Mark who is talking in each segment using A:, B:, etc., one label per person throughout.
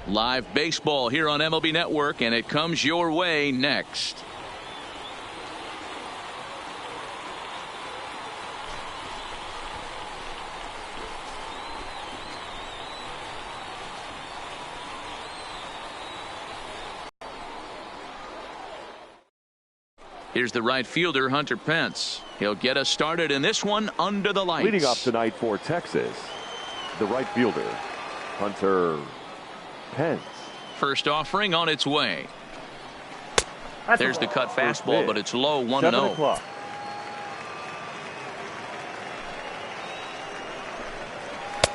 A: Live baseball here on MLB Network, and it comes your way next. Here's the right fielder, Hunter Pence. He'll get us started in this one under the lights.
B: Leading off tonight for Texas, the right fielder, Hunter Pence.
A: First offering on its way. There's the cut fastball, but it's low, 1-0.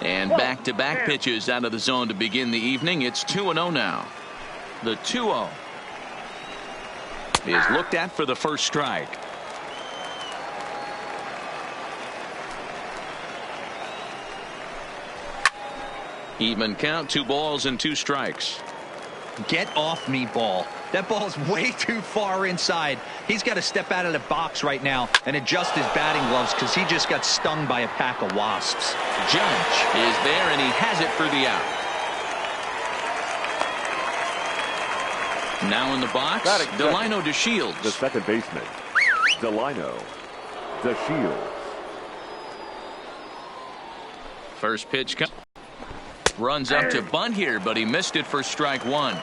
A: And back-to-back pitches out of the zone to begin the evening. It's 2-0 now. The 2-0 is looked at for the first strike. Even count, 2 balls and 2 strikes.
C: Get off me, ball. That ball's way too far inside. He's got to step out of the box right now and adjust his batting gloves because he just got stung by a pack of wasps.
A: Judge is there, and he has it for the out. Now in the box, Delino DeShields.
B: The second baseman, Delino DeShields.
A: First pitch runs up to bunt here, but he missed it for strike 1.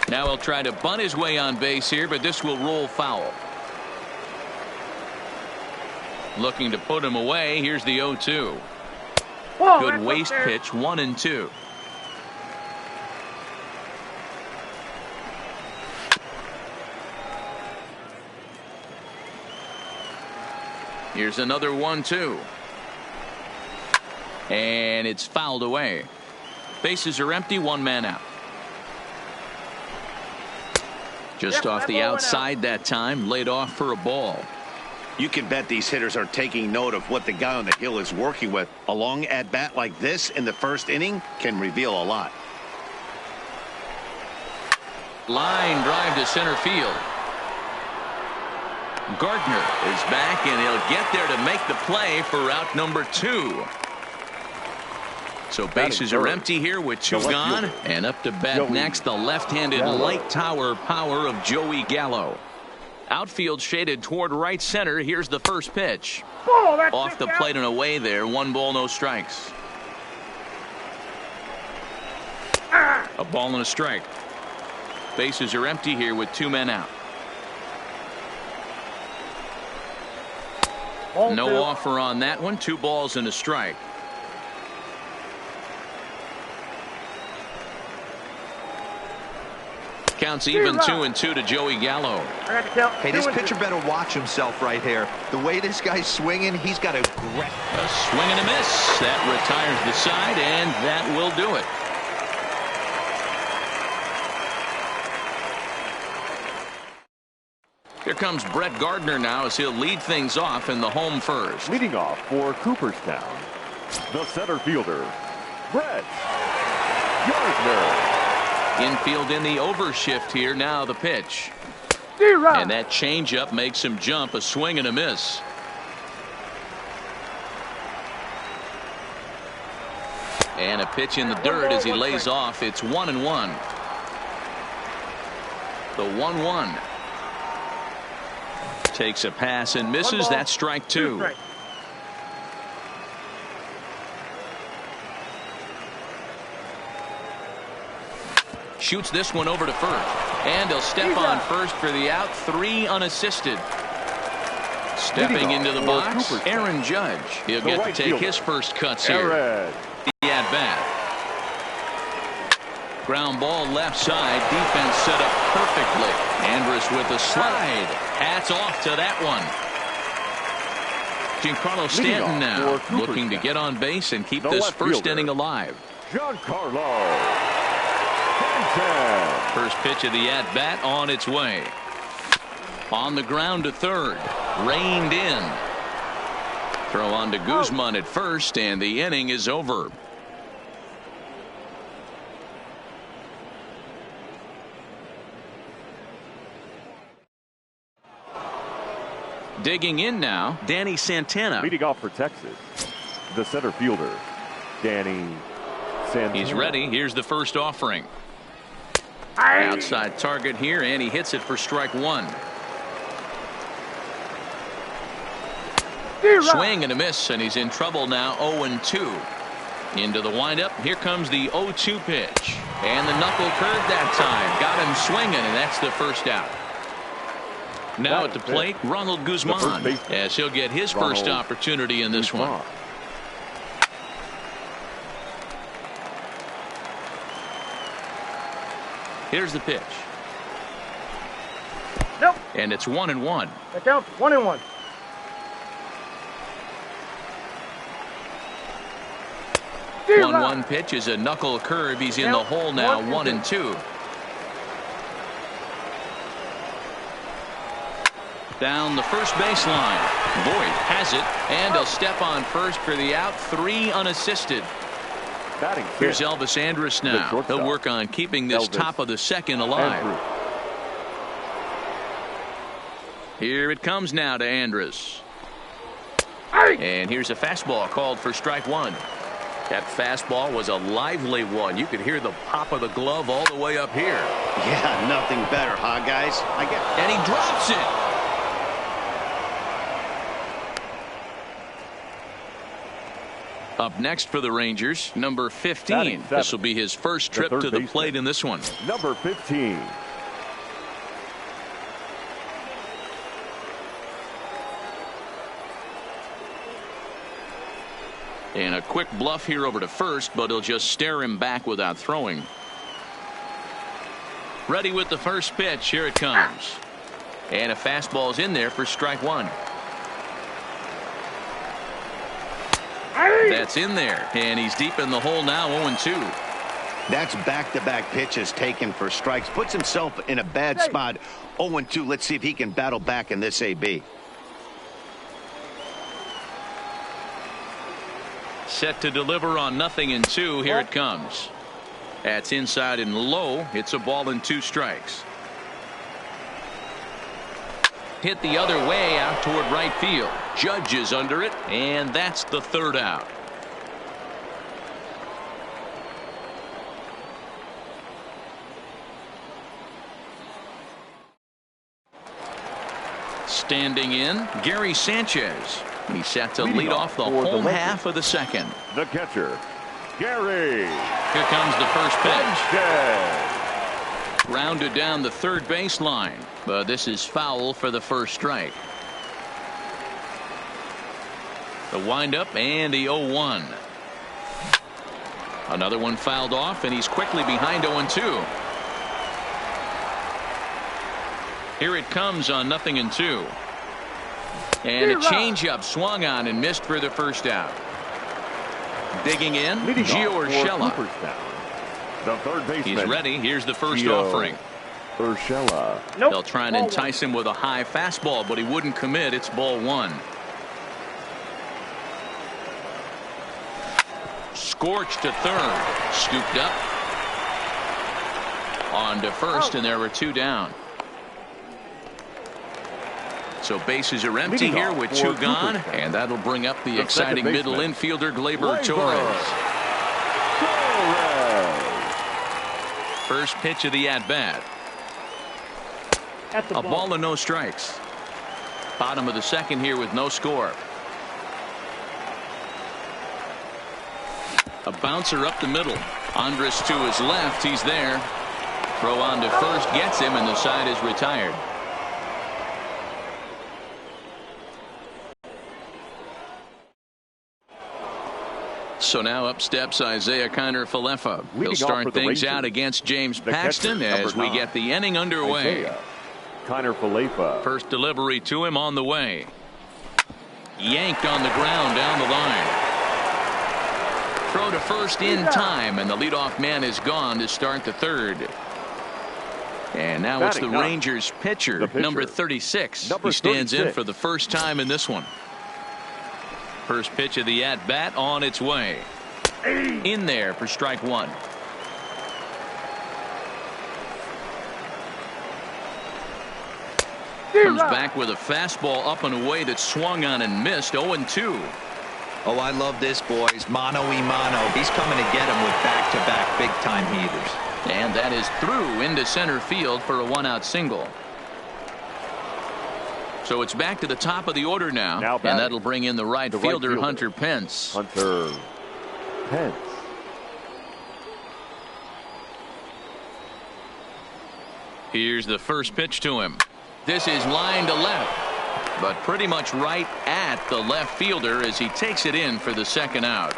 A: Now he'll try to bunt his way on base here, but this will roll foul. Looking to put him away. Here's the 0-2. Good waste pitch, 1-2. Here's another 1-2. And it's fouled away. Bases are empty, 1 man out. Just off the outside that time, laid off for a ball.
D: You can bet these hitters are taking note of what the guy on the hill is working with. A long at bat like this in the first inning can reveal a lot.
A: Line drive to center field. Gardner is back, and he'll get there to make the play for out number 2. So bases are empty here with 2 gone, and up to bat next, the left-handed light tower power of Joey Gallo. Outfield shaded toward right center. Here's the first pitch. Off the plate and away there. 1 ball, no strikes. A ball and a strike. Bases are empty here with 2 men out. No offer on that one. 2 balls and a strike. Counts even 2-2 to Joey Gallo.
C: Hey, this pitcher better watch himself right here. The way this guy's swinging, he's got a
A: swing and a miss. That retires the side, and that will do it. Here comes Brett Gardner now as he'll lead things off in the home first.
B: Leading off for Cooperstown, the center fielder, Brett Gardner.
A: Infield in the overshift here. Now the pitch. And that changeup makes him jump. A swing and a miss. And a pitch in the dirt as he lays off. It's 1-1. The 1-1. Takes a pass and misses. That's strike 2. Shoots this one over to first. And he'll step on first for the out. 3 unassisted. Stepping into the box, Aaron Judge. He'll get to take his first cuts here. The at bat. Ground ball left side. Defense set up perfectly. Andrus with a slide. Hats off to that one. Giancarlo Stanton now looking to get on base and keep this first inning alive.
B: Giancarlo.
A: First pitch of the at bat on its way. On the ground to third. Reined in. Throw on to Guzman at first, and the inning is over. Digging in now, Danny Santana.
B: Leading off for Texas, the center fielder, Danny Santana.
A: He's ready. Here's the first offering. Outside target here, and he hits it for strike one. Swing and a miss, and he's in trouble now. 0-2. Into the windup. Here comes the 0-2 pitch. And the knuckle curve that time. Got him swinging, and that's the first out. Now at the plate, Ronald Guzman, as he'll get his first opportunity in this one. Here's the pitch.
E: Nope.
A: And it's 1-1.
E: That counts. 1-1.
A: One pitch is a knuckle curve. He's in the hole now. 1-2. Down the first baseline. Boyd has it, and he'll step on first for the out. 3 unassisted. Here's Elvis Andrus now. He'll work on keeping this top of the second alive. Here it comes now to Andrus. And here's a fastball called for strike one. That fastball was a lively one. You could hear the pop of the glove all the way up here.
D: Yeah, nothing better, huh, guys?
A: And he drops it. Up next for the Rangers, number 15. This will be his first trip to the plate in this one.
B: Number 15.
A: And a quick bluff here over to first, but he'll just stare him back without throwing. Ready with the first pitch. Here it comes. And a fastball's in there for strike one. That's in there, and he's deep in the hole now. 0-2.
D: That's back-to-back pitches taken for strikes. Puts himself in a bad spot. 0-2. Let's see if he can battle back in this AB.
A: Set to deliver on 0-2. Here it comes. That's inside and low. It's a ball and 2 strikes. Hit the other way out toward right field. Judge is under it, and that's the third out. Standing in, Gary Sanchez. He's set to lead off the home half of the second.
B: The catcher, Gary.
A: Here comes the first pitch. Rounded down the third baseline, but this is foul for the first strike. The windup and the 0-1. Another one fouled off, and he's quickly behind 0-2. Here it comes on 0-2. And a changeup swung on and missed for the first out. Digging in, Gio Urshela.
B: The third baseman.
A: He's ready. Here's the first offering.
B: Urshela.
A: They'll try and entice him with a high fastball, but he wouldn't commit. It's ball one. Scorched to third. Scooped up. On to first, and there were 2 down. So bases are empty here with 2 gone, and that'll bring up the exciting middle infielder, Gleyber Torres. First pitch of the at-bat. A ball and no strikes. Bottom of the second here with no score. A bouncer up the middle. Andrus to his left. He's there. Throw on to first gets him, and the side is retired. So now up steps Isaiah Kiner-Falefa. He'll start things out against James Paxton as we get the inning underway.
B: Kiner-Falefa.
A: First delivery to him on the way. Yanked on the ground down the line. Throw to first in time, and the leadoff man is gone to start the third. And now it's the Rangers pitcher, number 36. He stands in for the first time in this one. First pitch of the at-bat on its way. In there for strike one. Comes back with a fastball up and away that swung on and missed. 0-2.
C: Oh, I love this, boys. Mano-y-mano. He's coming to get him with back-to-back big-time heaters.
A: And that is through into center field for a one-out single. So it's back to the top of the order now and that'll bring in the right fielder, Hunter Pence.
B: Hunter Pence.
A: Here's the first pitch to him. This is line to left, but pretty much right at the left fielder as he takes it in for the second out.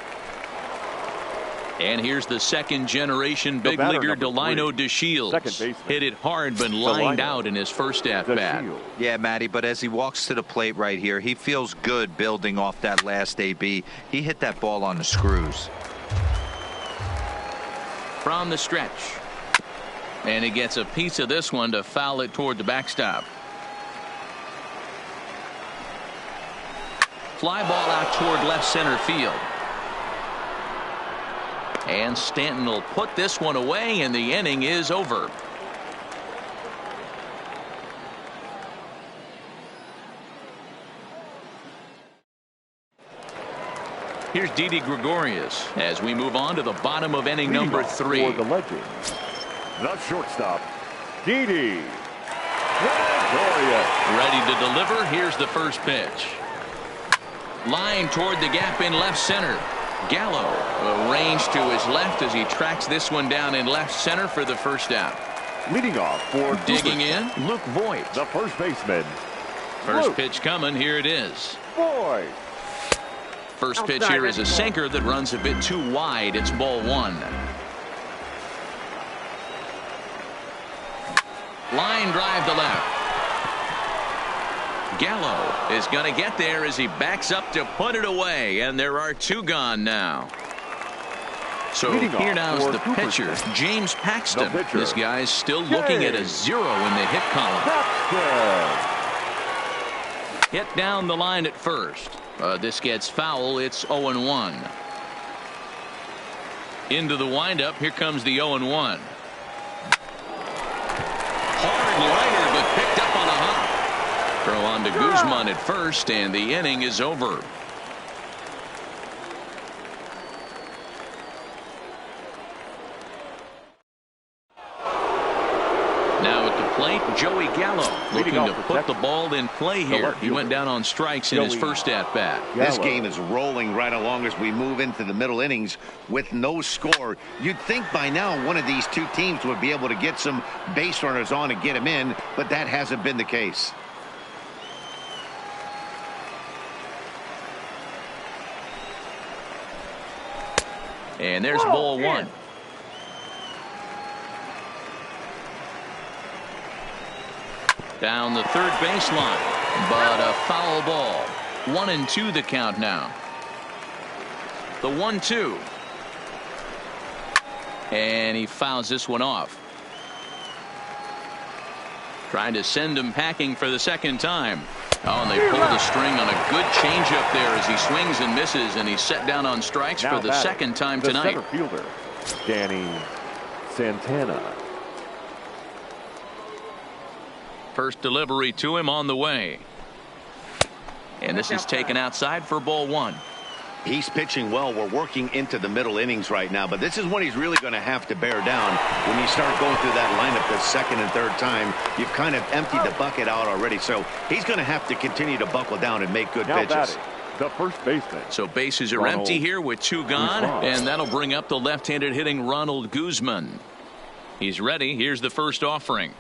A: And here's the second generation big leaguer Delino DeShields. Hit it hard but lined out in his first at bat.
C: Yeah, Matty, but as he walks to the plate right here, he feels good building off that last AB. He hit that ball on the screws.
A: From the stretch. And he gets a piece of this one to foul it toward the backstop. Fly ball out toward left center field. And Stanton will put this one away, and the inning is over. Here's Didi Gregorius as we move on to the bottom of inning number 3.
B: For the legend, the shortstop, Didi Gregorius.
A: Ready to deliver. Here's the first pitch. Line toward the gap in left center. Gallo arranged to his left as he tracks this one down in left center for the first out.
B: Leading off for
A: digging in, Luke Voigt,
B: the first baseman.
A: First pitch coming. Here it is.
B: Voigt.
A: First pitch here is a sinker that runs a bit too wide. It's ball 1. Line drive to left. Gallo is going to get there as he backs up to put it away, and there are 2 gone now. So here now's the pitcher, James Paxton. This guy's still looking at a 0 in the hit column. Hit down the line at first. This gets foul. It's 0-1. Into the windup. Here comes the 0-1. Hard liner, but picked up on a hop. Throw on to Guzman at first, and the inning is over. Now at the plate, Joey Gallo looking to put the ball in play here. He went down on strikes in his first at bat.
D: This game is rolling right along as we move into the middle innings with no score. You'd think by now one of these 2 teams would be able to get some base runners on and get them in, but that hasn't been the case.
A: And there's ball 1. Down the third baseline, but a foul ball. 1-2 the count now. The 1-2. And he fouls this one off. Trying to send him packing for the second time. Oh, and they pull the string on a good changeup there as he swings and misses, and he's set down on strikes for the second time tonight.
B: The center fielder, Danny Santana.
A: First delivery to him on the way. And this is taken outside for ball 1.
D: He's pitching well. We're working into the middle innings right now, but this is when he's really going to have to bear down. When you start going through that lineup the second and third time, you've kind of emptied the bucket out already. So he's going to have to continue to buckle down and make good pitches.
B: The first baseman.
A: So bases are empty here with 2 gone, and that'll bring up the left-handed hitting Ronald Guzman. He's ready. Here's the first offering.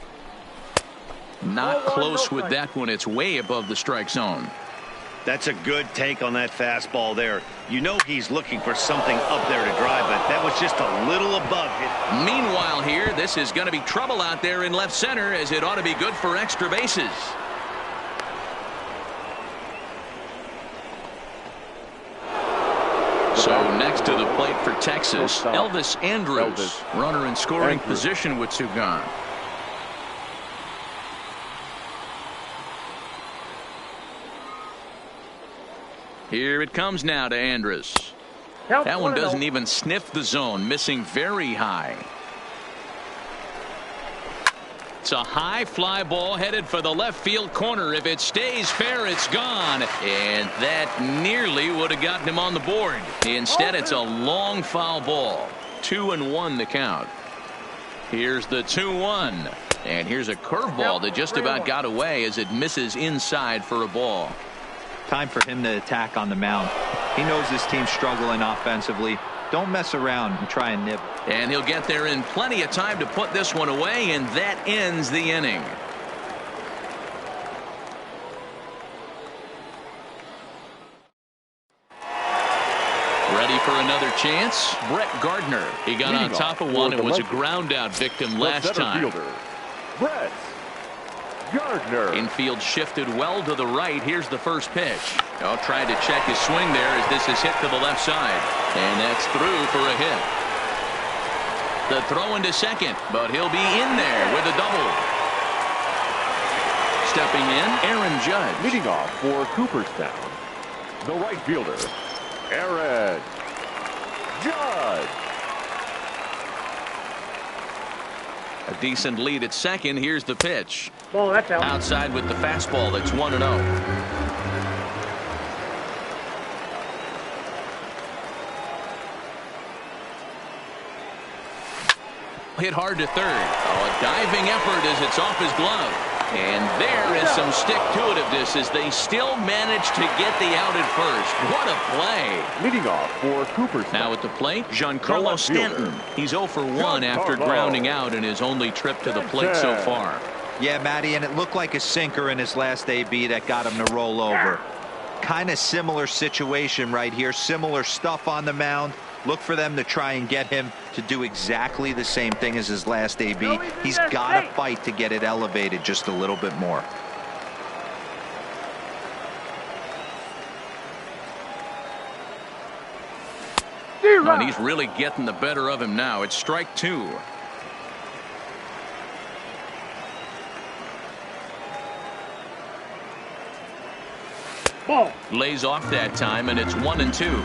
A: Not close with that one. It's way above the strike zone.
D: That's a good take on that fastball there. You know he's looking for something up there to drive, but that was just a little above it.
A: Meanwhile here, this is going to be trouble out there in left center, as it ought to be good for extra bases. So next to the plate for Texas, Elvis Andrus, runner in scoring position with 2 gone. Here it comes now to Andrus. That one doesn't even sniff the zone, missing very high. It's a high fly ball headed for the left field corner. If it stays fair, it's gone. And that nearly would have gotten him on the board. Instead, it's a long foul ball. 2-1 the count. Here's the 2-1. And here's a curveball that just about got away as it misses inside for a ball.
C: Time for him to attack on the mound. He knows this team's struggling offensively. Don't mess around and try and nib.
A: And he'll get there in plenty of time to put this one away, and that ends the inning. Ready for another chance? Brett Gardner. He got on top of one and was a ground out victim last time.
B: Brett Gardner.
A: Infield shifted well to the right. Here's the first pitch. Oh, tried to check his swing there as this is hit to the left side. And that's through for a hit. The throw into second, but he'll be in there with a double. Stepping in, Aaron Judge.
B: Leading off for Cooperstown, the right fielder, Aaron Judge.
A: A decent lead at second. Here's the pitch.
E: Oh, that's out.
A: Outside with the fastball. That's 1-0. Hit hard to third. Oh, a diving effort as it's off his glove. And there is some stick-to-itiveness as they still manage to get the out at first. What a play.
B: Leading off for Cooperstown.
A: Now at the plate, Giancarlo Stanton. He's 0 for 1 after grounding out in his only trip to the plate so far.
C: Yeah, Matty, and it looked like a sinker in his last AB that got him to roll over. Kind of similar situation right here. Similar stuff on the mound. Look for them to try and get him to do exactly the same thing as his last AB. He's got to fight to get it elevated just a little bit more.
A: And he's really getting the better of him now. It's strike 2.
E: Ball.
A: Lays off that time, and it's 1-2.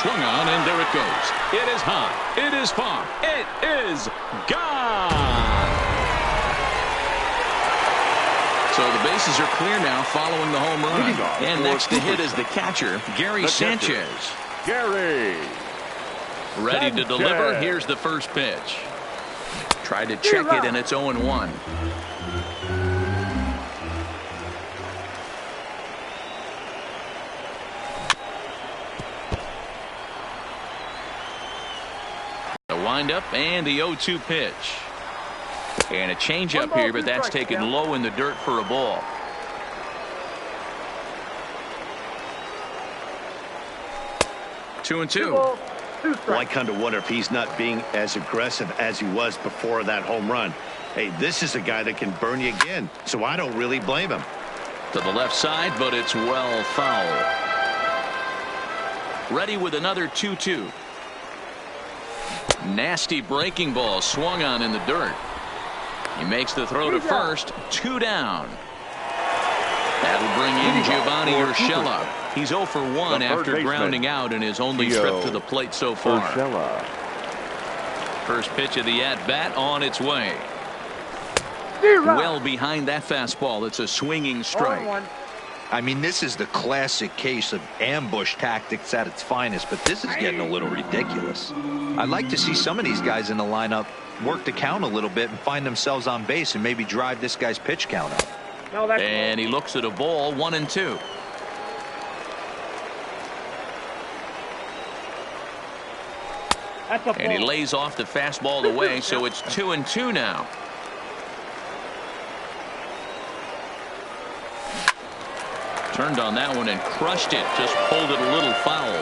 A: Swung on, and there it goes. It is high. It is far. It is gone. So the bases are clear now following the home run. And next to hit is the catcher, Gary Sanchez.
B: Gary.
A: Ready to deliver. Here's the first pitch. Tried to check it, and it's 0-1. Windup and the 0-2 pitch. And a changeup here, but that's taken low in the dirt for a ball. Two and two.
D: Well, I kind of wonder if he's not being as aggressive as he was before that home run. Hey, this is a guy that can burn you again, so I don't really blame him.
A: To the left side, but it's well foul. Ready with another 2-2. Nasty breaking ball swung on in the dirt. He makes the throw to first. 2 down. That'll bring in Giovanni Urshela. He's 0 for 1 after grounding out in his only trip to the plate so far. First pitch of the at-bat on its way. Well behind that fastball. It's a swinging strike.
C: I mean, this is the classic case of ambush tactics at its finest, but this is getting a little ridiculous. I'd like to see some of these guys in the lineup work the count a little bit and find themselves on base and maybe drive this guy's pitch count up.
A: And he looks at a ball, 1-2. And he lays off the fastball away, so it's 2-2 now. Turned on that one and crushed it. Just pulled it a little foul.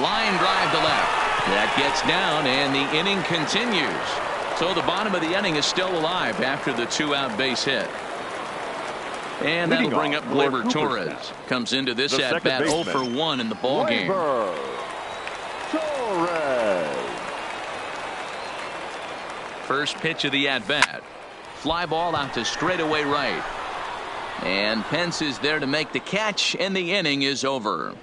A: Line drive to left. That gets down, and the inning continues. So the bottom of the inning is still alive after the 2-out base hit. And that'll bring up Gleyber Torres. Comes into this at-bat 0 for 1 in the ballgame. First pitch of the at-bat. fly ball out to straightaway right. And Pence is there to make the catch, and the inning is over.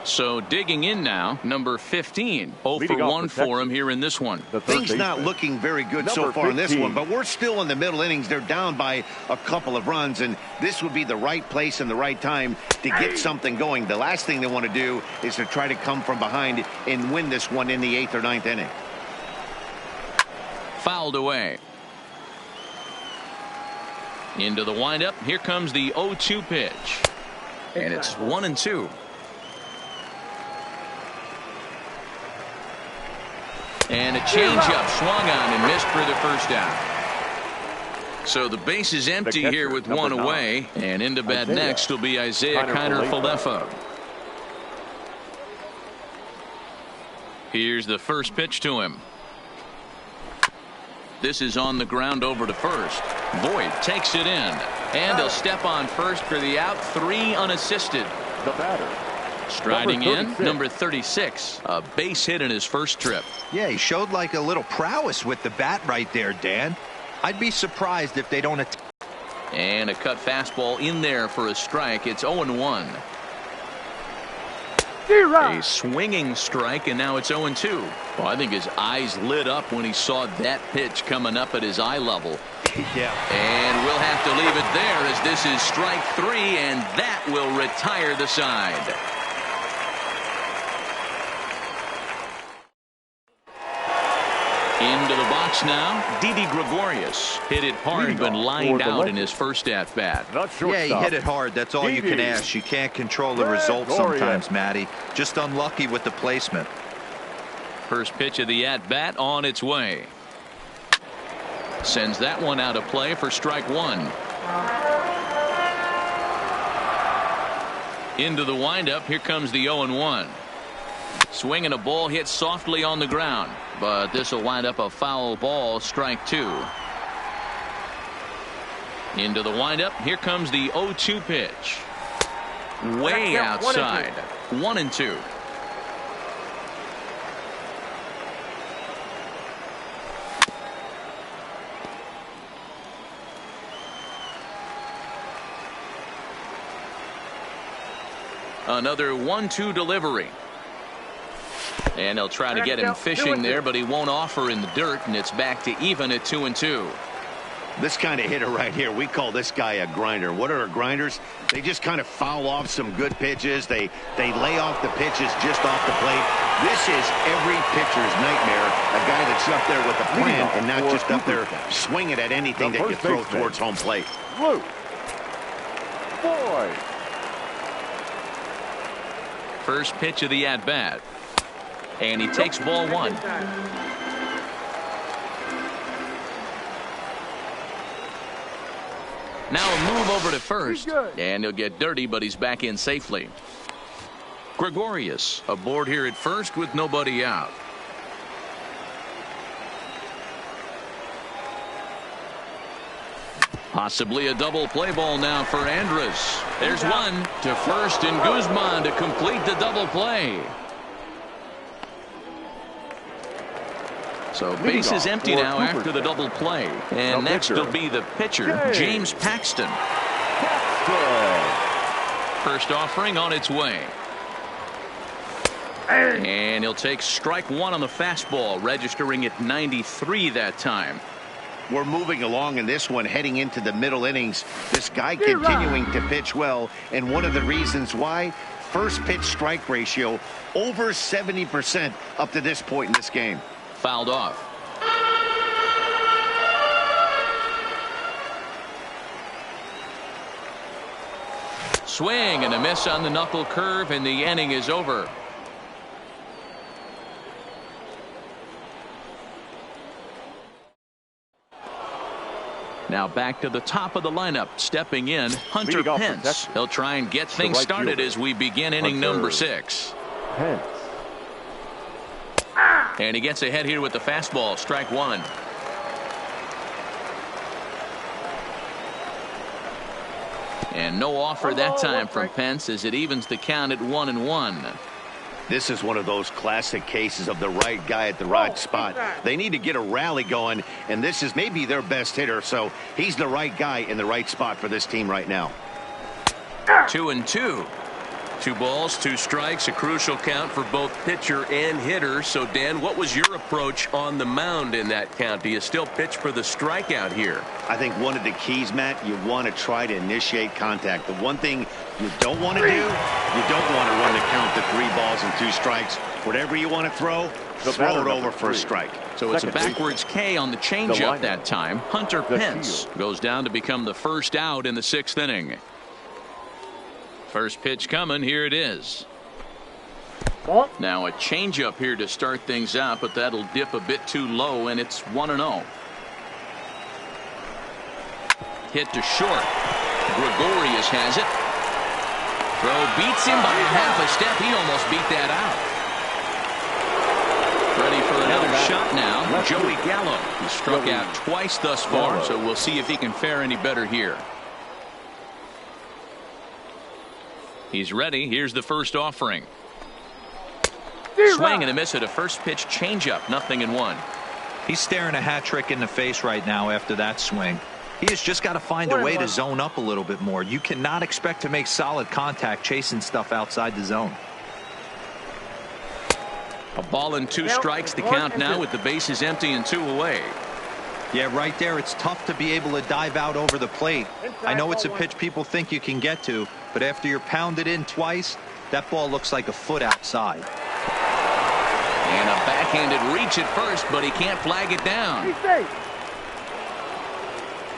A: So digging in now, number 15. 0 for 1 for him here in this one.
D: Things not looking very good so far in this one, but we're still in the middle innings. They're down by a couple of runs, and this would be the right place and the right time to get something going. The last thing they want to do is to try to come from behind and win this one in the 8th or 9th inning.
A: Fouled away. Into the windup. Here comes the 0-2 pitch. And it's 1-2. And a changeup swung on and missed for the first out. So the base is empty here with one away. And into bat next will be Isaiah Kiner-Falefa. Here's the first pitch to him. This is on the ground over to first. Voit takes it in. And he'll step on first for the out. 3 unassisted.
B: The batter.
A: Striding in, number 36. A base hit in his first trip.
C: Yeah, he showed like a little prowess with the bat right there, Dan. I'd be surprised if they don't attack.
A: And a cut fastball in there for a strike. It's 0-1. A swinging strike, and now it's 0-2. Well, I think his eyes lit up when he saw that pitch coming up at his eye level.
D: Yeah.
A: And we'll have to leave it there as this is strike 3, and that will retire the side. Into the box now, Didi Gregorius hit it hard but lined out in his first at bat.
C: Yeah, he hit it hard. That's all you can ask. You can't control the result sometimes, Matty. Just unlucky with the placement.
A: First pitch of the at bat on its way. Sends that one out of play for strike 1. Into the windup. Here comes the 0-1. Swinging a ball hit softly on the ground, but this will wind up a foul ball. Strike 2. Into the windup. Here comes the 0-2 pitch. Way outside. 1-2. Another 1-2 delivery. And they'll try to get him fishing there, but he won't offer in the dirt, and it's back to even at 2-2.
D: This kind of hitter right here, we call this guy a grinder. What are grinders? They just kind of foul off some good pitches. They lay off the pitches just off the plate. This is every pitcher's nightmare. A guy that's up there with a plan and not just up there swinging at anything that you throw towards home plate.
B: Luke Boyd.
A: First pitch of the at-bat. And he takes ball 1. Now a move over to first. And he'll get dirty, but he's back in safely. Gregorius aboard here at first with nobody out. Possibly a double play ball now for Andrus. There's one to first, and Guzman to complete the double play. So base is empty now after the double play. And next will be the pitcher, James Paxton. First offering on its way. And he'll take strike 1 on the fastball, registering at 93 that time.
D: We're moving along in this one, heading into the middle innings. This guy continuing to pitch well, and one of the reasons why, first pitch strike ratio over 70% up to this point in this game.
A: Fouled off. Swing and a miss on the knuckle curve, and the inning is over. Now back to the top of the lineup. Stepping in, Hunter Pence. He'll try and get things started as we begin inning number 6.
B: Pence.
A: And he gets ahead here with the fastball. Strike 1. And no offer that time from Pence as it evens the count at 1-1.
D: This is one of those classic cases of the right guy at the right spot. They need to get a rally going, and this is maybe their best hitter, so he's the right guy in the right spot for this team right now.
A: 2-2. 2 balls, 2 strikes, a crucial count for both pitcher and hitter. So, Dan, what was your approach on the mound in that count? Do you still pitch for the strikeout here?
D: I think one of the keys, Matt, you want to try to initiate contact. The one thing you don't want to do, you don't want to run the count to 3 balls and 2 strikes. Whatever you want to throw it over for a strike.
A: So it's a backwards K on the changeup that time. Hunter Pence goes down to become the first out in the 6th inning. First pitch coming. Here it is. Now a changeup here to start things out, but that'll dip a bit too low, and it's 1-0. Hit to short. Gregorius has it. Throw beats him by a half a step. He almost beat that out. Ready for another shot now. Joey Gallo. He struck out twice thus far, so we'll see if he can fare any better here. He's ready. Here's the first offering. Swing and a miss at a first pitch changeup. 0-1.
C: He's staring a hat trick in the face right now after that swing. He has just got to find a way to zone up a little bit more. You cannot expect to make solid contact chasing stuff outside the zone.
A: A ball and 2 strikes to count now with the bases empty and 2 away.
C: Yeah, right there. It's tough to be able to dive out over the plate. I know it's a pitch people think you can get to, but after you're pounded in twice, that ball looks like a foot outside.
A: And a backhanded reach at first, but he can't flag it down.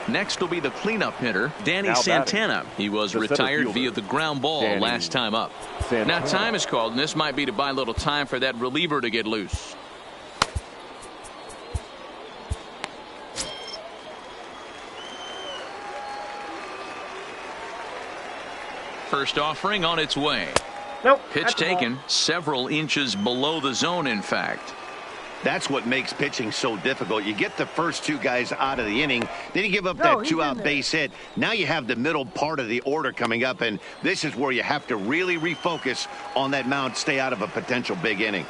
A: Next will be the cleanup hitter, Danny Santana. He was retired via the ground ball last time up. Now time is called, and this might be to buy a little time for that reliever to get loose. First offering on its way. Pitch taken several inches below the zone, in fact.
D: That's what makes pitching so difficult. You get the first 2 guys out of the inning, then you give up that 2-out base hit. Now you have the middle part of the order coming up, and this is where you have to really refocus on that mound, stay out of a potential big inning.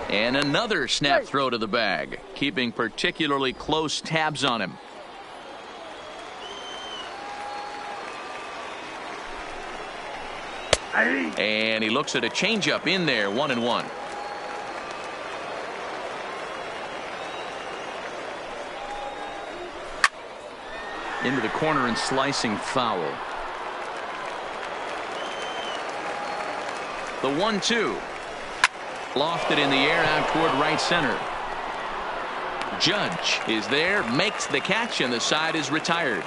A: And another snap throw to the bag, keeping particularly close tabs on him. And he looks at a changeup in there. 1-1. Into the corner and slicing foul. The 1-2. Lofted in the air out toward right center. Judge is there, makes the catch, and the side is retired.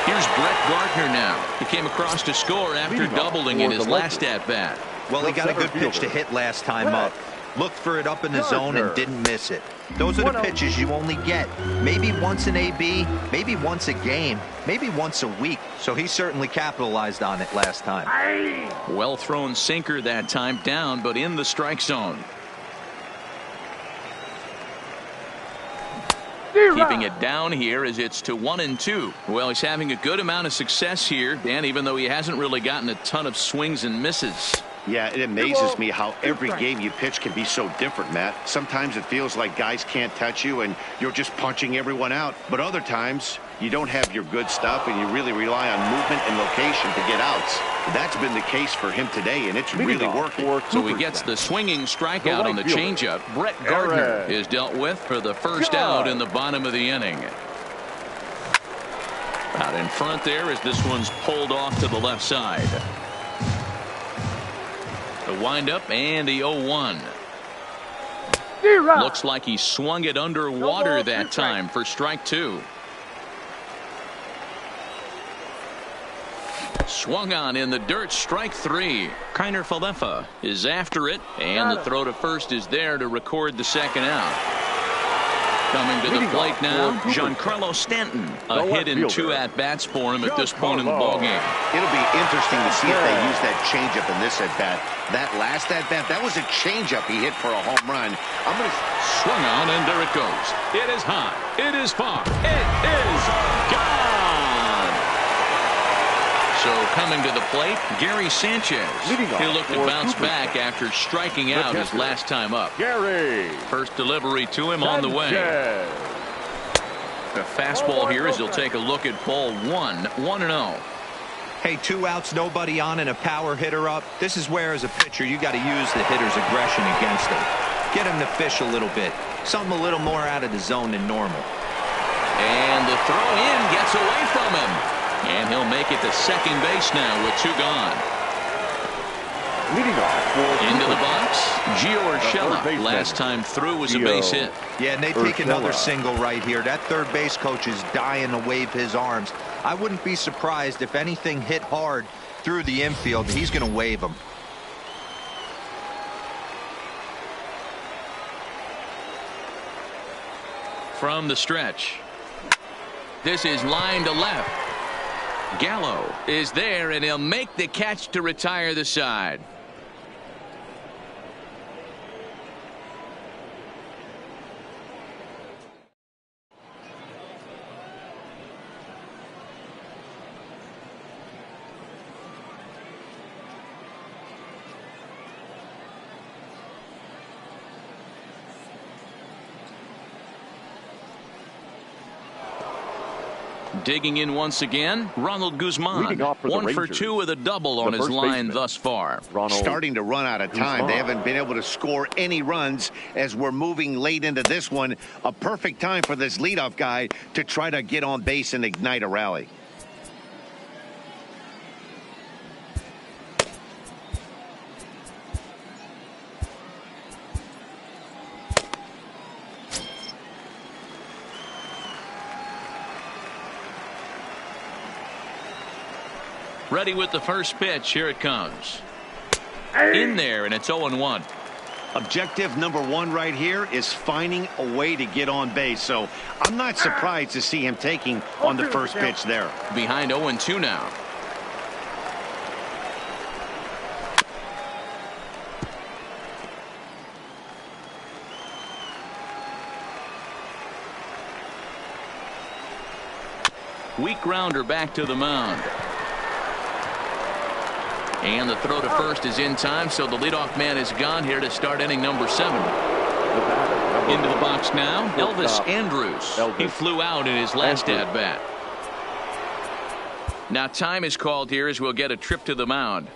A: Here's Brett Gardner now. He came across to score after doubling in his last at-bat.
C: Well, he got a good pitch to hit last time up. Looked for it up in the zone and didn't miss it. Those are the pitches you only get maybe once in AB, maybe once a game, maybe once a week. So he certainly capitalized on it last time.
A: Well thrown sinker that time, down but in the strike zone. Keeping it down here as it's to 1-2. Well, he's having a good amount of success here, Dan, even though he hasn't really gotten a ton of swings and misses.
D: Yeah, it amazes me how every game you pitch can be so different, Matt. Sometimes it feels like guys can't touch you and you're just punching everyone out. But other times you don't have your good stuff and you really rely on movement and location to get outs. That's been the case for him today, and it's really working.
A: So he gets the swinging strikeout on the changeup. Brett Gardner is dealt with for the first out in the bottom of the inning. Out in front there as this one's pulled off to the left side. The windup and the 0-1. Looks like he swung it underwater that time for strike 2. Swung on in the dirt, strike 3. Kiner Falefa is after it, and the throw to first is there to record the second out. Coming to the plate now, Giancarlo Stanton. A hit in 2 at-bats for him at this point in the ballgame.
D: It'll be interesting to see if they use that changeup in this at-bat. That last at-bat, that was a changeup he hit for a home run. I'm going to
A: swung on, and there it goes. It is high. It is far. It is gone. So coming to the plate, Gary Sanchez. He'll look to bounce back after striking out his last time up.
B: Gary.
A: First delivery to him on the way. A fastball here as he'll take a look at ball 1, 1-0.
C: Hey, 2 outs, nobody on, and a power hitter up. This is where, as a pitcher, you got to use the hitter's aggression against him. Get him to fish a little bit. Something a little more out of the zone than normal.
A: And the throw in gets away from him. And he'll make it to second base now with 2 gone.
B: Leading off for
A: into the box, Gio Urshela. Last time through was a base hit.
C: Yeah, and they take another single right here. That third base coach is dying to wave his arms. I wouldn't be surprised if anything hit hard through the infield. He's going to wave them.
A: From the stretch. This is line to left. Gallo is there, and he'll make the catch to retire the side. Digging in once again, Ronald Guzman. 1 for 2 with a double on his line thus far.
D: Starting to run out of time. They haven't been able to score any runs as we're moving late into this one. A perfect time for this leadoff guy to try to get on base and ignite a rally.
A: Ready with the first pitch. Here it comes. In there, and it's 0-1.
D: Objective number 1 right here is finding a way to get on base. So I'm not surprised to see him taking on the first pitch there.
A: Behind 0-2 now. Weak grounder back to the mound. And the throw to first is in time, so the leadoff man is gone here to start inning number 7. Into the box now, Elvis Andrus. He flew out in his last at-bat. Now time is called here as we'll get a trip to the mound.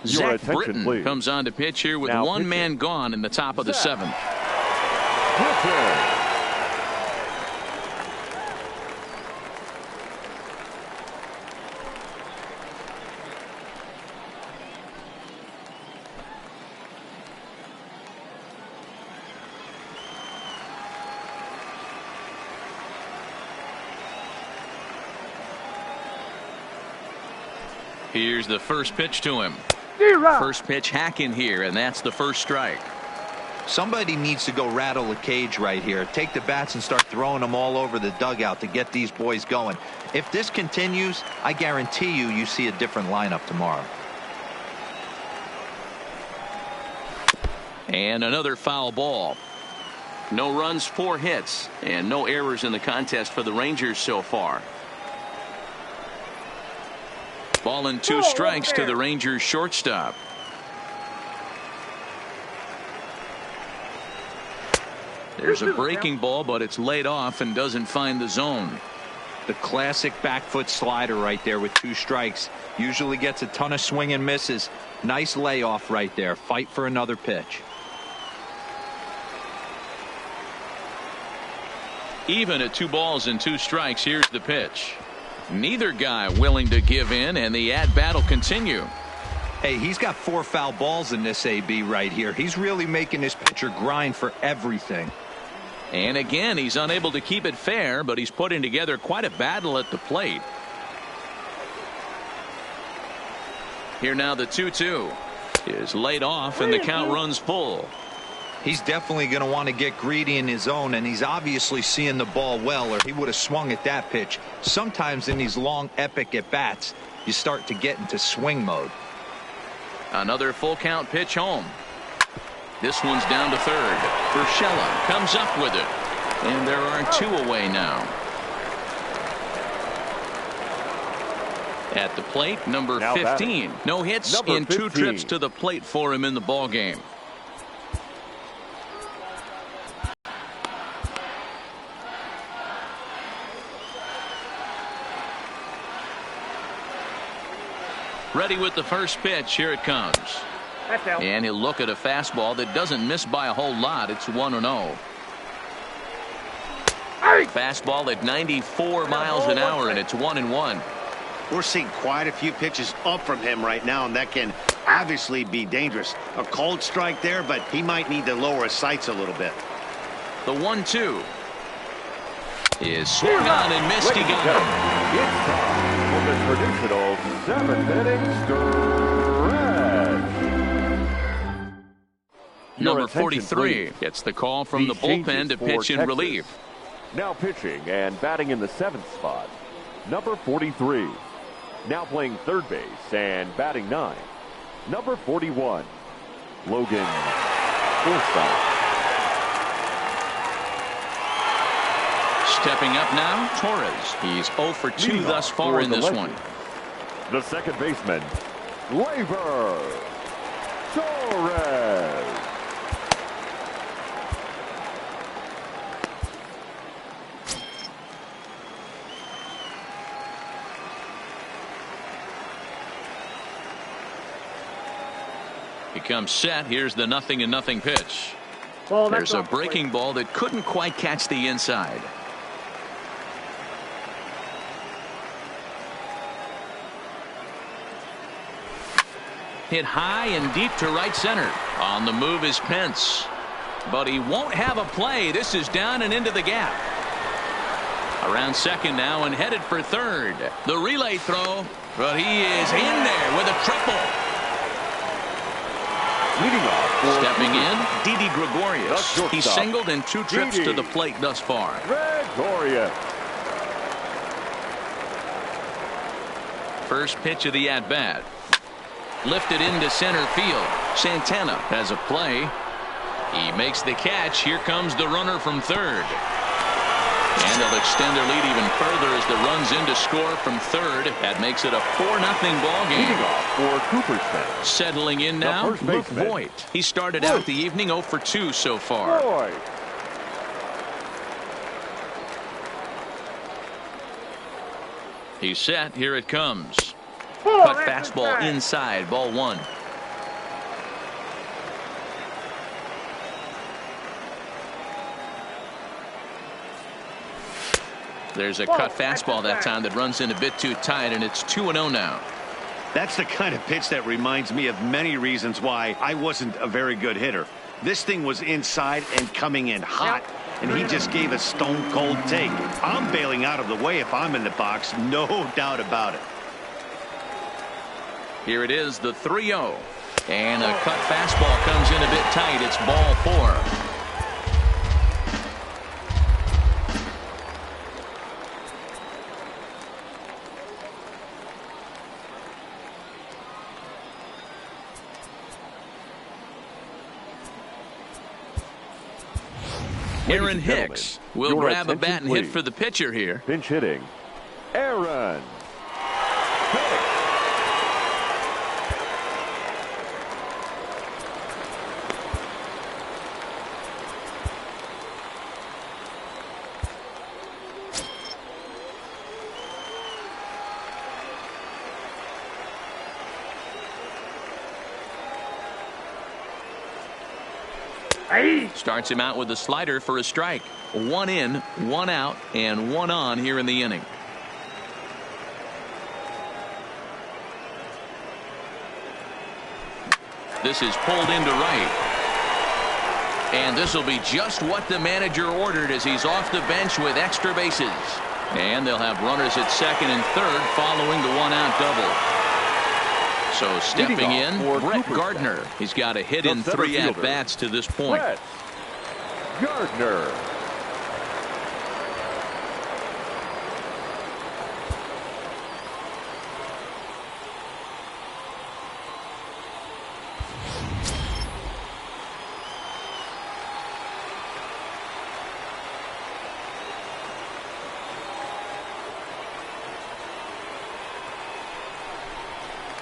A: Zach Britton comes on to pitch here with one man gone in the top of the 7th. Here's the first pitch to him. First pitch hack in here, and that's the first strike.
C: Somebody needs to go rattle the cage right here. Take the bats and start throwing them all over the dugout to get these boys going. If this continues, I guarantee you see a different lineup tomorrow.
A: And another foul ball. No runs, 4 hits, and no errors in the contest for the Rangers so far. Ball and 2 strikes to the Rangers shortstop. There's a breaking ball, but it's laid off and doesn't find the zone.
C: The classic back foot slider right there with 2 strikes. Usually gets a ton of swing and misses. Nice layoff right there. Fight for another pitch.
A: Even at 2 balls and 2 strikes, here's the pitch. Neither guy willing to give in, and the at-bat will continue.
C: Hey, he's got 4 foul balls in this AB right here. He's really making this pitcher grind for everything.
A: And again, he's unable to keep it fair, but he's putting together quite a battle at the plate. Here now the 2-2 is laid off and the count runs full.
C: He's definitely going to want to get greedy in his zone, and he's obviously seeing the ball well, or he would have swung at that pitch. Sometimes in these long epic at bats you start to get into swing mode.
A: Another full count pitch home. This one's down to third. Urshela comes up with it, and there are 2 away now. At the plate, number 15. No hits in 2 trips to the plate for him in the ball game. Ready with the first pitch. Here it comes. And he'll look at a fastball that doesn't miss by a whole lot. It's 1-0. Fastball at 94 miles an hour, and it's 1-1.
D: We're seeing quite a few pitches up from him right now, and that can obviously be dangerous. A cold strike there, but he might need to lower his sights a little bit.
A: The 1-2 is swung on and missed. He got him.
B: It's time for the traditional 7th-inning stretch.
A: Number 43 gets the call from the bullpen to pitch in relief.
B: Now pitching and batting in the 7th spot, number 43. Now playing third base and batting 9, number 41, Logan Forsythe.
A: Stepping up now, Torres. He's 0 for 2 thus far in this one.
B: The second baseman, Gleyber Torres.
A: He comes set. Here's the 0-0 pitch.
E: Ball,
A: there's a breaking ball that couldn't quite catch the inside. Hit high and deep to right center. On the move is Pence, but he won't have a play. This is down and into the gap. Around second now and headed for third. The relay throw, but he is in there with a triple. Stepping in, Didi Gregorius. He's singled in 2 trips to the plate thus far.
B: Gregorius.
A: First pitch of the at-bat. Lifted into center field. Santana has a play. He makes the catch. Here comes the runner from third. And they'll extend their lead even further as the runs in to score from third. That makes it a 4-0 ball game.
B: Leading off for Cooperstown.
A: Settling in now, Luke Voigt. He started out the evening 0 for 2 so far. He's set. Here it comes. Cut fastball inside. Ball 1. There's a cut fastball that time that runs in a bit too tight, and it's 2-0 now.
D: That's the kind of pitch that reminds me of many reasons why I wasn't a very good hitter. This thing was inside and coming in hot, and he just gave a stone-cold take. I'm bailing out of the way if I'm in the box, no doubt about it.
A: Here it is, the 3-0. And a cut fastball comes in a bit tight. It's ball 4. Aaron Hicks will grab a bat and hit for the pitcher here.
B: Pinch hitting, Aaron Hicks.
A: Starts him out with a slider for a strike. 1 in, 1 out, and 1 on here in the inning. This is pulled into right. And this will be just what the manager ordered as he's off the bench with extra bases. And they'll have runners at second and third following the one-out double. So stepping in, Brett Gardner. He's got a hit in 3 at-bats to this point.
B: Brett Gardner.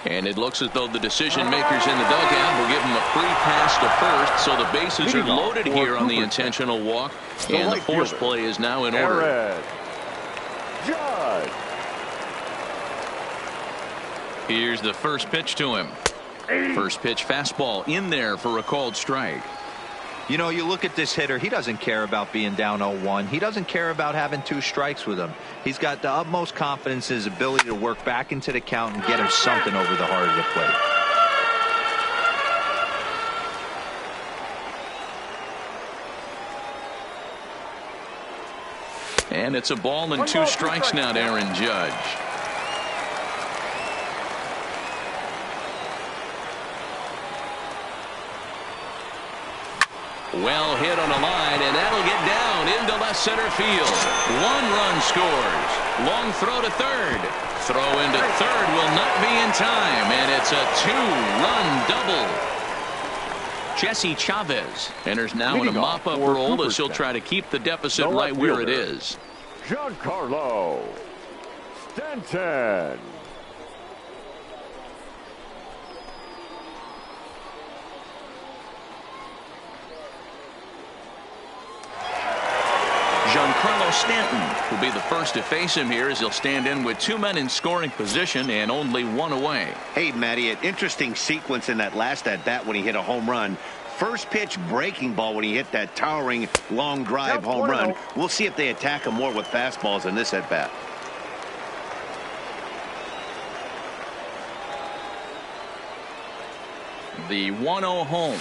A: And it looks as though the decision makers in the dugout will give him a free pass to first, so the bases are loaded here on the intentional walk, and the force play is now in order.
B: Judge.
A: Here's the first pitch to him. First pitch fastball in there for a called strike.
C: You know, you look at this hitter, he doesn't care about being down 0-1. He doesn't care about having 2 strikes with him. He's got the utmost confidence in his ability to work back into the count and get him something over the heart of the plate.
A: And it's a ball and 2 strikes now to Aaron Judge. Well hit on a line, and that'll get down into left center field. 1 run scores. Long throw to third. Throw into third will not be in time, and it's a 2-run double. Jesse Chavez enters now in a mop-up role as he'll try to keep the deficit right where it is.
B: Giancarlo Stanton.
A: Giancarlo Stanton will be the first to face him here as he'll stand in with 2 men in scoring position and only 1 away.
D: Hey, Matty, an interesting sequence in that last at-bat when he hit a home run. First pitch breaking ball when he hit that towering long drive home run. We'll see if they attack him more with fastballs in this at-bat.
A: The 1-0 home.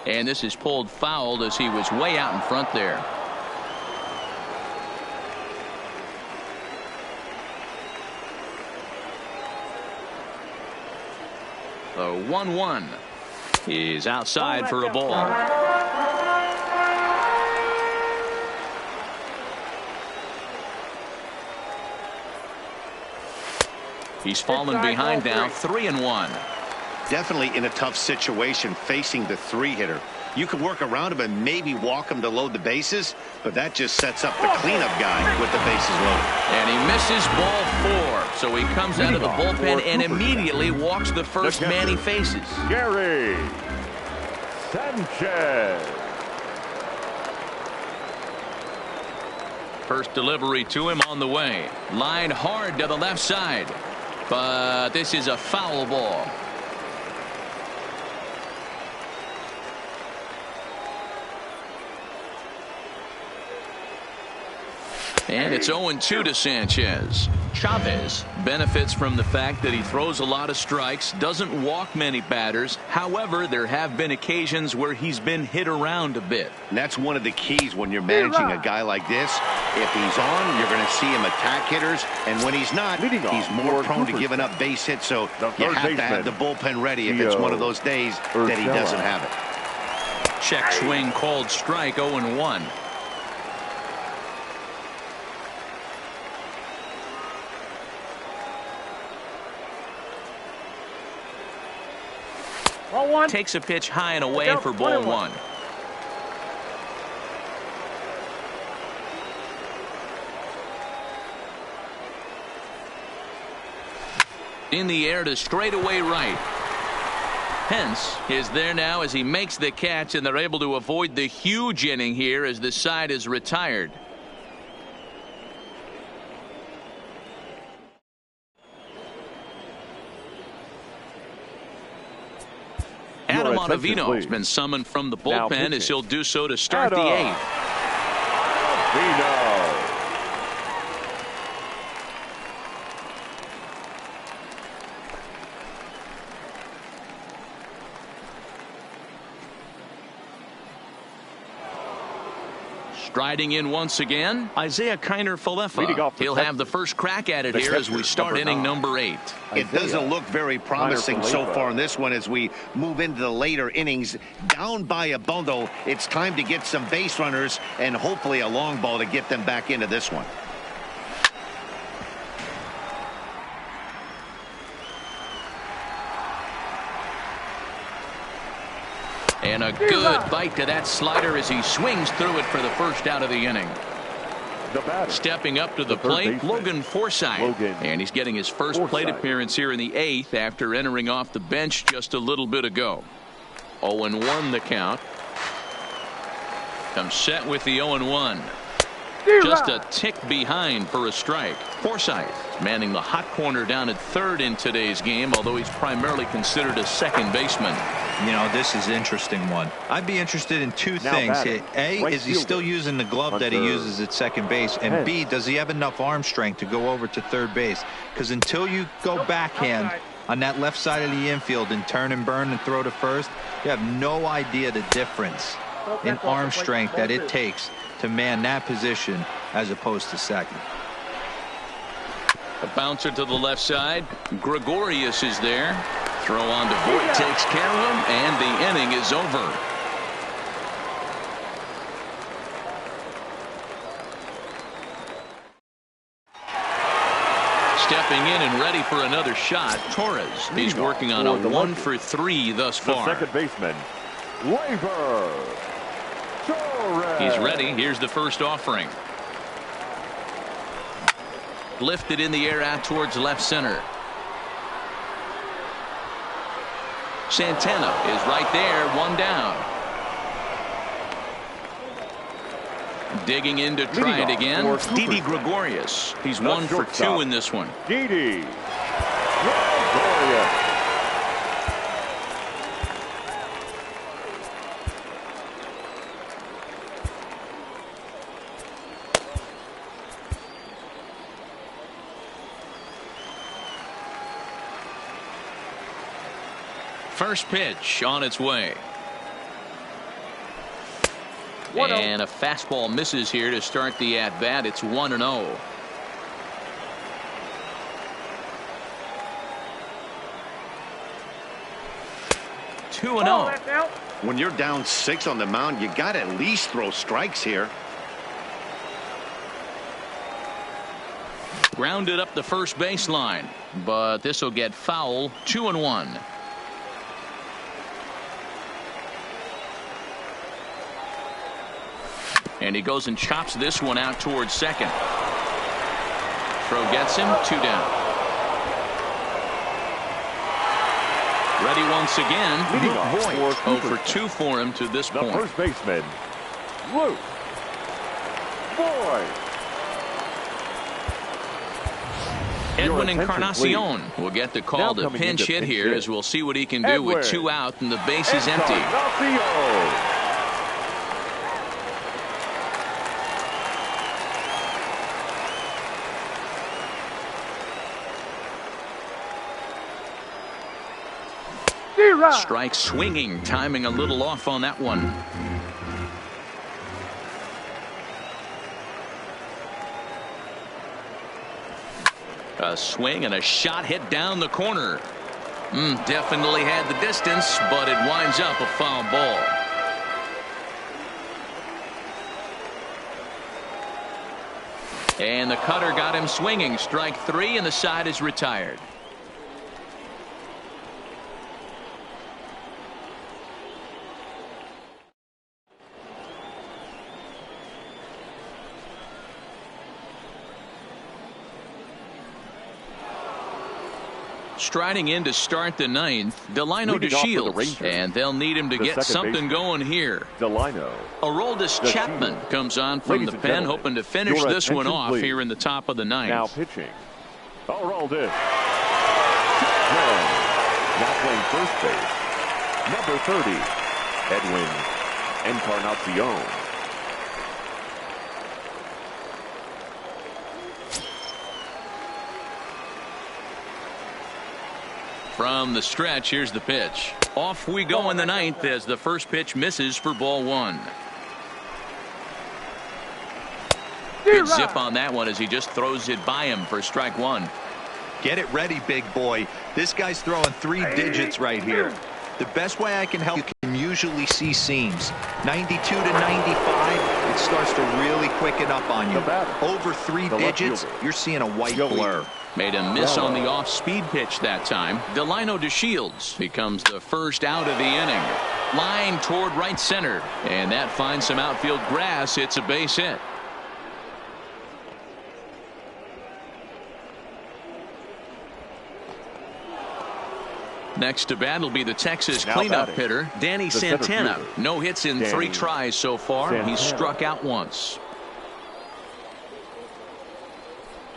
A: And this is pulled fouled as he was way out in front there. The 1-1 is outside for a ball. He's fallen behind now, 3-1.
D: Definitely in a tough situation facing the 3-hitter. You could work around him and maybe walk him to load the bases, but that just sets up the cleanup guy with the bases loaded.
A: And he misses ball 4, so he comes out of the bullpen and immediately walks the first man he faces.
B: Gary Sanchez.
A: First delivery to him on the way. Line hard to the left side, but this is a foul ball. And it's 0-2 to Sanchez. Chavez benefits from the fact that he throws a lot of strikes, doesn't walk many batters. However, there have been occasions where he's been hit around a bit.
D: And that's one of the keys when you're managing a guy like this. If he's on, you're going to see him attack hitters. And when he's not, he's more prone to giving up base hits. So you have to have the bullpen ready if it's one of those days that he doesn't have it.
A: Check swing called strike, 0-1. Takes a pitch high and away for ball 1. In the air to straightaway right. Pence is there now as he makes the catch, and they're able to avoid the huge inning here as the side is retired. Adam Ottavino has been summoned from the bullpen as he'll do so to start the 8th. Striding in once again, Isaiah
B: Leading
A: Kiner-Falefa.
B: off for
A: He'll have the first crack at it
B: the
A: here as we
B: catcher,
A: start
B: number
A: inning
B: 9.
A: number 8.
D: It doesn't look very promising so
B: Kiner-Falefa.
D: far in this one as we move into the later innings. Down by a bundle, it's time to get some base runners and hopefully a long ball to get them back into this one.
A: And a good bite to that slider as he swings through it for the first out of the inning.
B: The batter,
A: Stepping up to the
B: third
A: plate,
B: baseman,
A: Logan Forsythe.
B: Logan
A: And he's getting his first plate
B: Forsythe.
A: appearance here in the 8th after entering off the bench just a little bit ago. 0-1 the count. Comes set with the 0-1. Just a tick behind for a strike. Forsythe manning the hot corner down at third in today's game, although he's primarily considered a second baseman.
C: You know, this is an interesting one. I'd be interested in two
B: Now
C: things.
B: batting,
C: A,
B: right
C: is he
B: fielder,
C: still using the glove that he
B: Hunter
C: uses at second base? And
B: Pence.
C: B, does he have enough arm strength to go over to third base? Because until you go backhand
E: outside.
C: on that left side of the infield and turn and burn and throw to first, you have no idea the difference in arm strength that it takes to man that position as opposed to second.
A: A bouncer to the left side. Gregorius is there. Throw on to Voit, takes care of him, and the inning is over. Stepping in and ready for another shot, Torres. He's working on a 1-for-3 thus
B: the
A: far.
B: second baseman, Labor Torres.
A: He's ready. Here's the first offering. Lifted in the air out towards left center. Santana is right there, one down. Digging in to try it again. Didi Gregorius. He's
B: The
A: 1 for 2
B: shortstop.
A: in this one.
B: Didi Gregorius.
A: First pitch on its way. And a fastball misses here to start the at-bat. It's 1-0.
E: Oh,
A: 2-0.
E: that's out.
D: When you're down 6 on the mound, you got to at least throw strikes here.
A: Grounded up the first baseline, but this will get foul. 2-1. And he goes and chops this one out towards second. Throw gets him, 2 down. Ready once again.
B: Leading
A: Luke
B: off
A: Voit.
B: for
A: 0 for 2 for him to this
B: The
A: point.
B: first baseman, Luke Voit.
A: Edwin
B: Your attention,
A: Encarnacion will get the call
B: Now
A: to
B: coming
A: pinch
B: into
A: hit
B: pinch
A: here
B: hit.
A: as we'll see what he can do with
B: Edwin
A: 2 out and the base is empty.
B: Encarnacion.
A: Strike swinging, timing a little off on that one. A swing and a shot hit down the corner. Definitely had the distance, but it winds up a foul ball. And the cutter got him swinging. Strike 3 and the side is retired. Striding in to start the 9th, Delino
B: Leading off for the
A: DeShields,
B: Rangers,
A: and they'll need him to
B: the
A: get
B: second
A: something
B: baseman,
A: going here.
B: Delino.
A: Aroldis
B: DeShields.
A: Chapman comes on from
B: Ladies
A: the
B: and
A: pen,
B: gentlemen,
A: hoping to finish
B: your
A: this one
B: attention,
A: off
B: please.
A: here in the top of the 9th.
B: Now pitching, Aroldis Chapman. Now playing first base, number 30, Edwin Encarnacion.
A: From the stretch, here's the pitch. Off we go in the 9th as the first pitch misses for ball 1. Good zip on that one as he just throws it by him for strike one.
C: Get it ready, big boy. This guy's throwing 3 digits right here. The best way I can help, you can usually see seams. 92 to 95, it starts to really quicken up on you. Over 3 digits, you're seeing a white blur.
A: Made a miss on the off-speed pitch that time. Delino DeShields becomes the first out of the inning. Line toward right center, and that finds some outfield grass. It's a base hit. Next to bat will be the Texas cleanup hitter, Danny Santana. No hits in 3 tries so far. He's struck out once.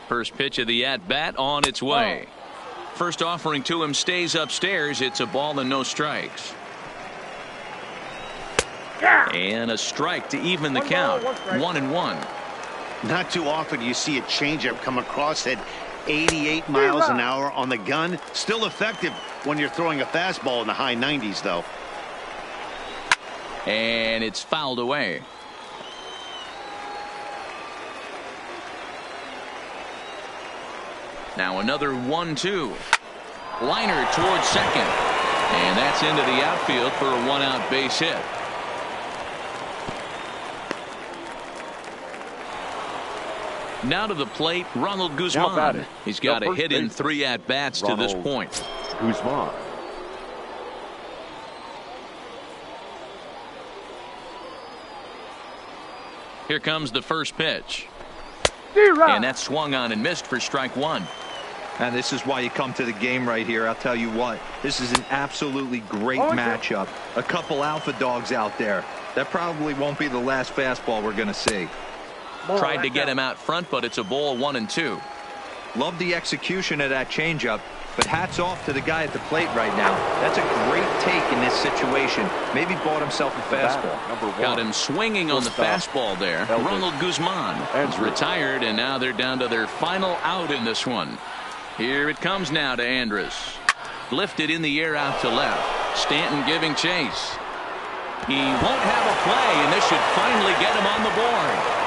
A: First pitch of the at-bat on its way. First offering to him stays upstairs. It's a ball and no strikes. And a strike to even the count. 1-1.
D: Not too often you see a changeup come across at 88 miles an hour on the gun. Still effective when you're throwing a fastball in the high 90s, though.
A: And it's fouled away. Now another 1-2. Liner towards second. And that's into the outfield for a 1-out base hit. Now to the plate, Ronald Guzman. He's got a hit in 3 at-bats to this point.
B: Guzman.
A: Here comes the first pitch. And that's swung on and missed for strike one.
C: And this is why you come to the game right here. I'll tell you what, this is an absolutely great matchup. A couple alpha dogs out there. That probably won't be the last fastball we're going to see.
A: Tried to get him out front, but it's a ball 1-2.
C: Love the execution of that changeup, but hats off to the guy at the plate right now. That's a great take in this situation. Maybe bought himself a fastball.
A: Got him swinging on the fastball there. Ronald Guzman is retired, and now they're down to their final out in this one. Here it comes now to Andrus. Lifted in the air out to left. Stanton giving chase. He won't have a play, and this should finally get him on the board.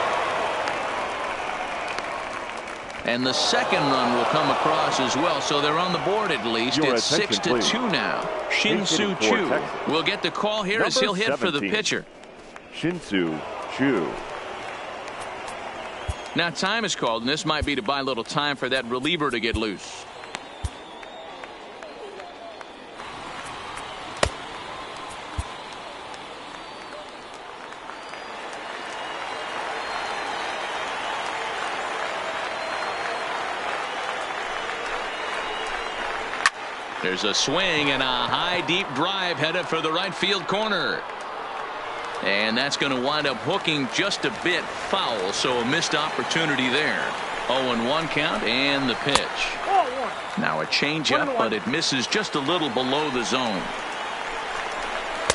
A: And the second run will come across as well, so they're on the board at least. It's 6-2 now. Shin-Soo Choo will get the call here as he'll hit for the pitcher.
B: Shin-Soo Choo.
A: Now time is called, and this might be to buy a little time for that reliever to get loose. There's a swing and a high deep drive headed for the right field corner. And that's going to wind up hooking just a bit foul, so a missed opportunity there. 0-1 count and the pitch. Now a changeup, but it misses just a little below the zone.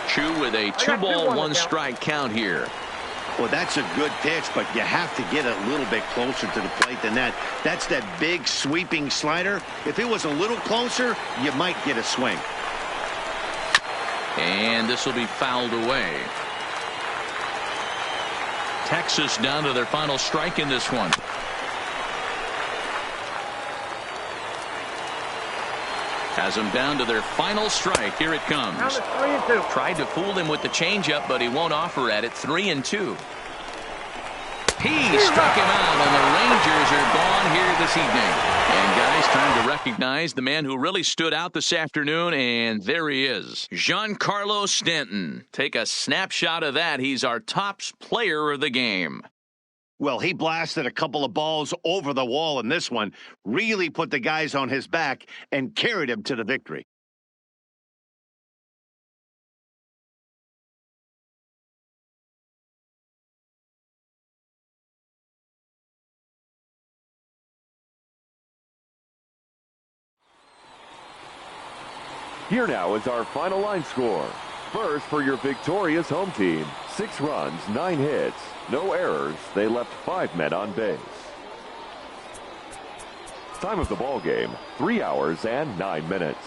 A: Choo with a 2-ball 1-strike count here.
D: Well, that's a good pitch, but you have to get a little bit closer to the plate than that. That's that big sweeping slider. If it was a little closer, you might get a swing.
A: And this will be fouled away. Texas down to their final strike in this one. Has them down to their final strike. Here it comes. Tried to fool him with the changeup, but he won't offer at it. 3-2. He struck him out, and the Rangers are gone here this evening. And guys, time to recognize the man who really stood out this afternoon, and there he is. Giancarlo Stanton. Take a snapshot of that. He's our top player of the game.
D: Well, he blasted a couple of balls over the wall in this one, really put the guys on his back and carried him to the victory.
B: Here now is our final line score. First, for your victorious home team, 6 runs, 9 hits, no errors. They left 5 men on base. Time of the ball game, 3 hours and 9 minutes.